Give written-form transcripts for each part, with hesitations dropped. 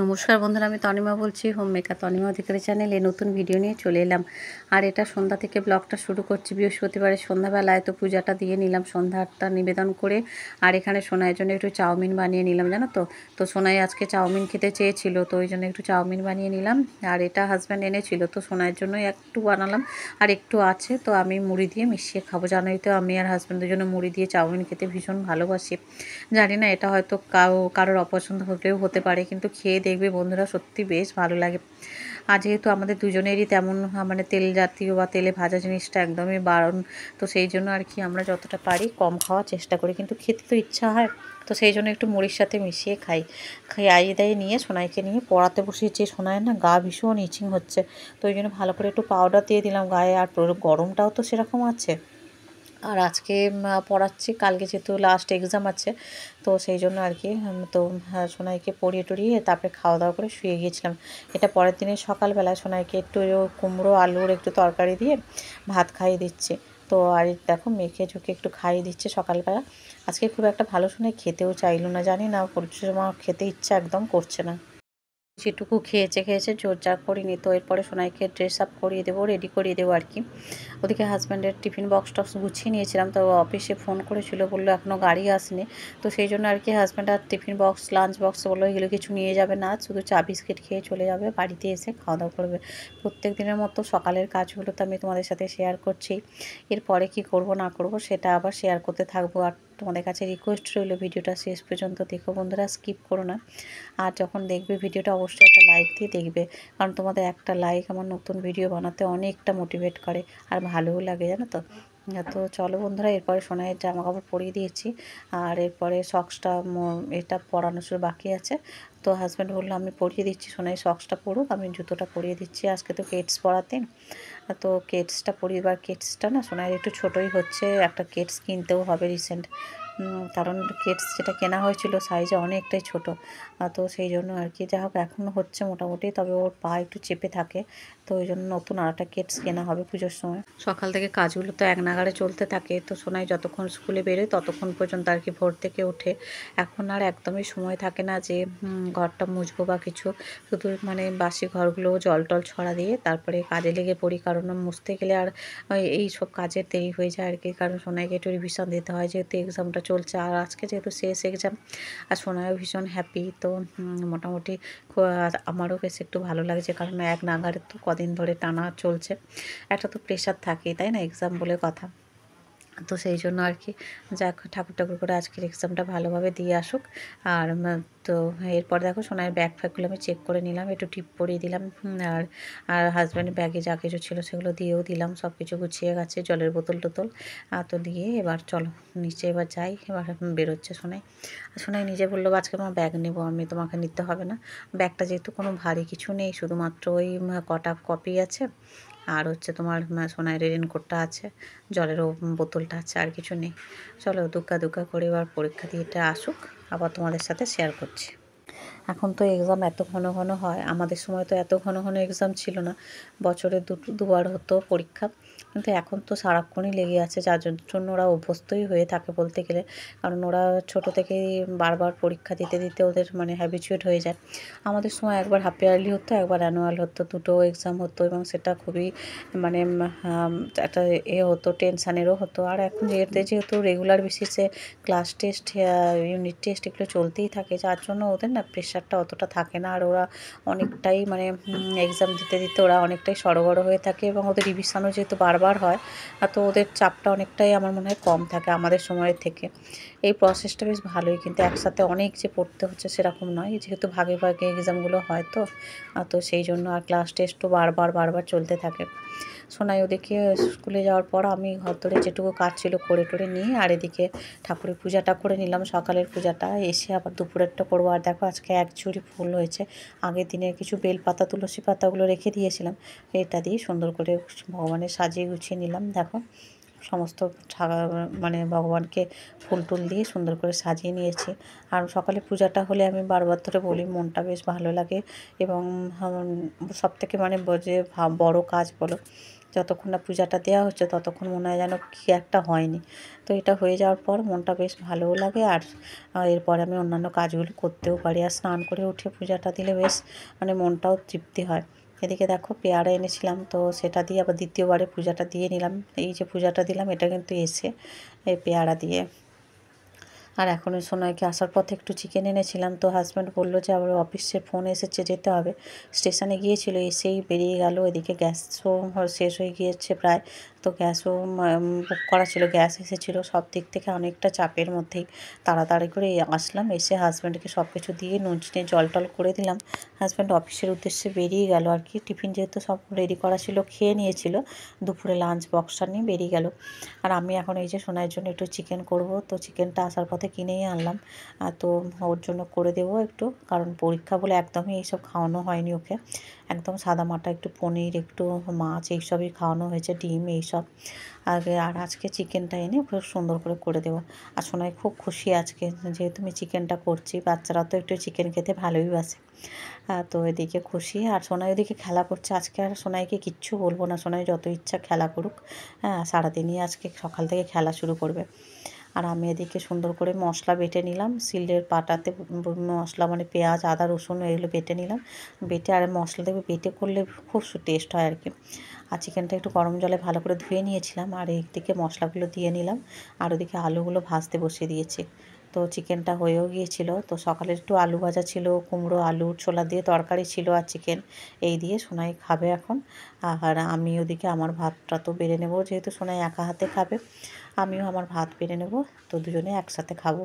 নমস্কার বন্ধুরা, আমি তনিমা বলছি হোম মেকার তনিমা অধিকারী চ্যানেলে নতুন ভিডিও নিয়ে চলে এলাম। আর এটা সন্ধ্যা থেকে ব্লগটা শুরু করছি। বৃহস্পতিবারের সন্ধ্যাবেলায় তো পূজাটা দিয়ে নিলাম, সন্ধ্যাটা নিবেদন করে। আর এখানে সোনাইয়ের জন্য একটু চাউমিন বানিয়ে নিলাম, জানো তো সোনাই আজকে চাউমিন খেতে চেয়েছিল, তো ওই জন্য একটু চাউমিন বানিয়ে নিলাম। আর এটা হাজব্যান্ড এনেছিল, তো সোনাইয়ের জন্য একটু বানালাম, আর একটু আছে, তো আমি মুড়ি দিয়ে মিশিয়ে খাবো। জানোই তো আমি আর হাজব্যান্ডের জন্য মুড়ি দিয়ে চাউমিন খেতে ভীষণ ভালোবাসি। জানি না এটা হয়তো কারোর অপছন্দ হলেও হতে পারে, কিন্তু খেয়ে দেখবে বন্ধুরা, সত্যি বেশ ভালো লাগে। আর যেহেতু আমাদের দুজনেরই তেমন মানে তেল জাতীয় বা তেলে ভাজা জিনিসটা একদমই বারণ, তো সেই জন্য আর কি আমরা যতটা পারি কম খাওয়ার চেষ্টা করি, কিন্তু খেতে তো ইচ্ছা হয়, তো সেই জন্য একটু মুড়ির সাথে মিশিয়ে খাইয়ে দাইয়ে নিয়ে সোনাইকে নিয়ে পড়াতে বসিয়েছি। সোনাইয়ের না গা ভীষণ ইচিং হচ্ছে, তো ওই জন্য ভালো করে একটু পাউডার দিয়ে দিলাম গায়ে। আর গরমটাও তো সেরকম আছে। আর আজকে পড়াচ্ছি, কালকে যেহেতু লাস্ট এক্সাম আছে, তো সেই জন্য আর কি তো সোনাইকে পড়িয়ে টড়িয়ে তারপরে খাওয়া দাওয়া করে শুয়ে গিয়েছিলাম। এটা পরের দিনে সকালবেলায় সোনাইকে একটু কুমড়ো আলুর একটু তরকারি দিয়ে ভাত খাইয়ে দিচ্ছে। তো আর দেখো মেখে ঝুঁকে একটু খাইয়ে দিচ্ছে সকালবেলা। আজকে খুব একটা ভালো সোনাই খেতেও চাইলো না, জানি না, আমার খেতে ইচ্ছা একদম করছে না। যেটুকু খেয়েছে জোরজার করিনি। তো এরপরে সোনাইকে ড্রেস আপ করিয়ে দেবো, রেডি করিয়ে দেবো আর কি। ওদিকে হাজব্যান্ডের টিফিন বক্স টক্স গুছিয়ে নিয়েছিলাম, তো অফিসে ফোন করেছিল, বললো এখনও গাড়ি আসেনি। তো সেই জন্য আর কি হাজব্যান্ড আর টিফিন বক্স লাঞ্চ বক্স বললো এগুলো কিছু নিয়ে যাবে না, শুধু চা বিস্কিট খেয়ে চলে যাবে, বাড়িতে এসে খাওয়া দাওয়া করবে। প্রত্যেক দিনের মতো সকালের কাজগুলো তো আমি তোমাদের সাথে শেয়ার করছি। এরপরে কি করব না করব সেটা আবার শেয়ার করতে থাকবো। আর তোমাদের কাছে রিকোয়েস্ট রইল, ভিডিওটা শেষ পর্যন্ত দেখো বন্ধুরা, স্কিপ করো না। আর যখন দেখবে ভিডিওটা অবশ্যই একটা লাইক দিয়ে দেখবে, কারণ তোমাদের একটা লাইক আমার নতুন ভিডিও বানাতে অনেকটা মোটিভেট করে, আর ভালোও লাগে, জানো তো। তো চলো বন্ধুরা, এরপরে সোনাইয়ের জামা কাপড় পরিয়ে দিয়েছি। আর এরপরে সক্সটা এটা পরানো শুধু বাকি আছে। তো হাজব্যান্ড বললো আমি পরিয়ে দিচ্ছি, সোনাই সক্সটা পরুক, আমি জুতোটা পরিয়ে দিচ্ছি। আজকে তো কেটস পরাতে, তো কেটসটা পরিবার, কেটসটা না সোনাইয়ের একটু ছোটোই হচ্ছে, একটা কেটস কিনতেও হবে রিসেন্ট, কারণ কেটস যেটা কেনা হয়েছিল সাইজে অনেকটাই ছোট। তো সেই জন্য আর কি, যা হোক এখনও হচ্ছে মোটামুটি, তবে ওর পা একটু চেপে থাকে, তো ওই জন্য নতুন আর একটা কেটস কেনা হবে পুজোর সময়। সকাল থেকে কাজগুলো তো এক নাগাড়ে চলতে থাকে, তো সোনাই যতক্ষণ স্কুলে বেরোয় ততক্ষণ পর্যন্ত আর কি ভোর থেকে ওঠে। এখন আর একদমই সময় থাকে না যে ঘরটা মুছবো বা কিছু, শুধু মানে বাসি ঘরগুলো জল টল ছড়া দিয়ে তারপরে কাজে লেগে পড়ি, কারণ মুছতে গেলে আর এই সব কাজের দেরি হয়ে যায় আর কি। কারণ সোনাইকে একটু রিভিশন দিতে হয়, যেহেতু এক্সামটা চলছে, আর আজকে যেহেতু শেষ এক্সাম। আর সোনাইও ভীষণ হ্যাপি, তো মোটামুটি আমারও বেশ একটু ভালো লাগছে, কারণ এক নাগারে তো কদিন ধরে টানা চলছে, একটা তো প্রেশার থাকেই, তাই না, এক্সাম বলে কথা। তো সেই জন্য আর কি, যাক ঠাকুর করে আজকের এক্সামটা ভালোভাবে দিয়ে আসুক। আর তো এরপর দেখো সোনার ব্যাগ ফ্যাগগুলো আমি চেক করে নিলাম, একটু টিপ পরিয়ে দিলাম। আর আর হাজব্যান্ডের ব্যাগে যা কিছু ছিল সেগুলো দিয়েও দিলাম, সব কিছু গুছিয়ে গেছে, জলের বোতল টোতল তো দিয়ে এবার চলো নিচে এবার যাই। এবার বেরোচ্ছে সোনাই। সোনাই নিজে বললো আজকে আমার ব্যাগ নেবো আমি, তোমাকে নিতে হবে না। ব্যাগটা যেহেতু কোনো ভারী কিছু নেই, শুধুমাত্র ওই কটা কপি আছে, আর হচ্ছে তোমার সোনাইয়ের রেনকোটটা আছে, জলেরও বোতলটা আছে, আর কিছু নেই। চলো দুগ্গা করে এবার পরীক্ষা দিয়ে এটা আসুক, আবার তোমাদের সাথে শেয়ার করছি। এখন তো এক্সাম এত ঘন ঘন হয়, আমাদের সময় তো এত ঘন ঘন এক্সাম ছিল না, বছরে দুবার হতো পরীক্ষা, কিন্তু এখন তো সারাক্ষণই লেগে আছে, যার জন্য ওরা অভ্যস্তই হয়ে থাকে বলতে গেলে, কারণ ওরা ছোটো থেকেই বারবার পরীক্ষা দিতে দিতে ওদের মানে হ্যাবিচুয়েট হয়ে যায়। আমাদের সময় একবার হাফ ইয়ারলি হতো, একবার অ্যানুয়াল হতো, দুটো এক্সাম হতো, এবং সেটা খুবই মানে একটা হতো, টেনশানেরও হতো। আর এখন যেহেতু রেগুলার বেসিসে ক্লাস টেস্ট, ইউনিট টেস্ট এগুলো চলতেই থাকে, যার জন্য ওদের না প্রেশারটা অতটা থাকে না, আর ওরা অনেকটাই মানে এক্সাম দিতে দিতে ওরা অনেকটাই সড়গড় হয়ে থাকে, এবং ওদের রিভিশনও যেহেতু বারবার হয়, তো ওদের চাপটা অনেকটাই আমার মনে হয় কম থাকে আমাদের সময়ের থেকে। এই প্রসেসটা বেশ ভালোই, কিন্তু একসাথে অনেক যে পড়তে হচ্ছে সেরকম নয়, যেহেতু ভাগে ভাগে এক্সামগুলো হয়, তো সেই জন্য আর ক্লাস টেস্টও বারবার চলতে থাকে। সোনাই ওদিকে স্কুলে যাওয়ার পর আমি ঘর ধরে যেটুকু কাজ ছিল করে টোরে নিয়ে, আর এদিকে ঠাকুরের পূজাটা করে নিলাম, সকালের পূজাটা, এসে আবার দুপুরেরটা করবো। আর দেখো আজকে এক ঝুড়ি ফুল হয়েছে, আগের দিনের কিছু বেলপাতা তুলসী পাতাগুলো রেখে দিয়েছিলাম, এটা দিয়ে সুন্দর করে ভগবানের সাজিয়ে গুছিয়ে নিলাম। দেখো সমস্ত মানে ভগবানকে ফুল টুল দিয়ে সুন্দর করে সাজিয়ে নিয়েছি। আর সকালে পূজাটা হলে আমি বারবার ধরে বলি মনটা বেশ ভালো লাগে, এবং সবথেকে মানে যে বড় কাজ বলো যতক্ষণ না পূজাটা দেওয়া হচ্ছে ততক্ষণ মনে হয় যেন কী একটা হয়নি। তো এটা হয়ে যাওয়ার পর মনটা বেশ ভালোও লাগে, আর এরপরে আমি অন্যান্য কাজগুলো করতেও পারি। আর স্নান করে উঠে পূজাটা দিলে বেশ মানে মনটাও তৃপ্তি হয়। এদিকে দেখো পেয়ারা এনেছিলাম, তো সেটা দিয়ে আবার দ্বিতীয়বারে পূজাটা দিয়ে নিলাম। এই যে পূজাটা দিলাম এটা কিন্তু এসে এই পেয়ারা দিয়ে। আর এখন ওই সোনাইকে আসার পথে একটু চিকেন এনেছিলাম, তো হাজব্যান্ড বললো যে আবার অফিসে ফোন এসেছে যেতে হবে। স্টেশনে গিয়েছিল, এসেই বেরিয়ে গেল। এদিকে গ্যাসও শেষ হয়ে গিয়েছে প্রায়, তো গ্যাসও বুক করা ছিল, গ্যাস এসেছিলো। সব দিক থেকে অনেকটা চাপের মধ্যেই তাড়াতাড়ি করে আসলাম। এসে হাজব্যান্ডকে সব কিছু দিয়ে নুন চিনি জল টল করে দিলাম। হাজব্যান্ড অফিসের উদ্দেশ্যে বেরিয়ে গেল আর কি। টিফিন যেহেতু সব রেডি করা ছিল, খেয়ে নিয়েছিল, দুপুরে লাঞ্চ বক্সটা নিয়ে বেরিয়ে গেল। আর আমি এখন এই যে সোনাইয়ের জন্য একটু চিকেন করব, তো চিকেনটা আসার পথে কিনেই আনলাম। তো ওর জন্য করে দেবো একটু, কারণ পরীক্ষা বলে একদমই এইসব খাওয়ানো হয়নি ওকে। একদম সাদামাটা একটু পনির, একটু মাছ এইসবই খাওয়ানো হয়েছে, ডিম এইসব। আর আজকে চিকেনটা এনে খুব সুন্দর করে দেবো। আর সোনাই খুব খুশি আজকে, যেহেতু আমি চিকেনটা করছি। বাচ্চারা তো একটু চিকেন খেতে ভালোই বাসে। তো এদিকে খুশি, আর সোনাই ওদিকে খেলা করছে। আজকে আর সোনাইকে কিচ্ছু বলবো না, সোনাই যত ইচ্ছা খেলা করুক। হ্যাঁ, সারাদিনই আজকে সকাল থেকে খেলা শুরু করবে। আর আমি এদিকে সুন্দর করে মশলা বেটে নিলাম শিলের পাটাতে। মশলা মানে পেঁয়াজ, আদা, রসুন এগুলো বেটে নিলাম। বেটে আর মশলা দেবে, বেটে করলে খুব টেস্ট হয় আর কি। আর চিকেনটা একটু গরম জলে ভালো করে ধুয়ে নিয়েছিলাম, আর এইদিকে মশলাগুলো দিয়ে নিলাম। আর ওদিকে আলুগুলো ভাজতে বসিয়ে দিয়েছি। তো চিকেনটা হয়েও গিয়েছিল। তো সকালে একটু আলু ভাজা ছিল, কুমড়ো আলু ছোলা দিয়ে তরকারি ছিল, আর চিকেন এই দিয়ে সোনাই খাবে এখন। আর আমি ওদিকে আমার ভাতটা তো বেড়ে নেব, যেহেতু সোনাই একা হাতে খাবে। আমিও আমার ভাত বেড়ে নেব, তো দুজনে একসাথে খাবো।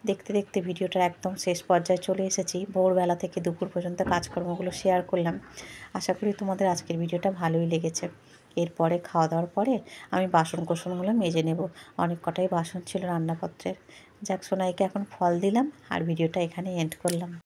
দেখতে দেখতে ভিডিওটার একদম শেষ পর্যায়ে চলে এসেছি। ভোরবেলা থেকে দুপুর পর্যন্ত কাজকর্মগুলো শেয়ার করলাম। আশা করি তোমাদের আজকের ভিডিওটা ভালোই লেগেছে। এরপরে খাওয়া দাওয়ার পরে আমি বাসনকোসনগুলো মেজে নেব। অনেক কটাই বাসন ছিল রান্নাপত্রের। যাক, সোনাইকে এখন ফল দিলাম, আর ভিডিওটা এখানে এন্ড করলাম।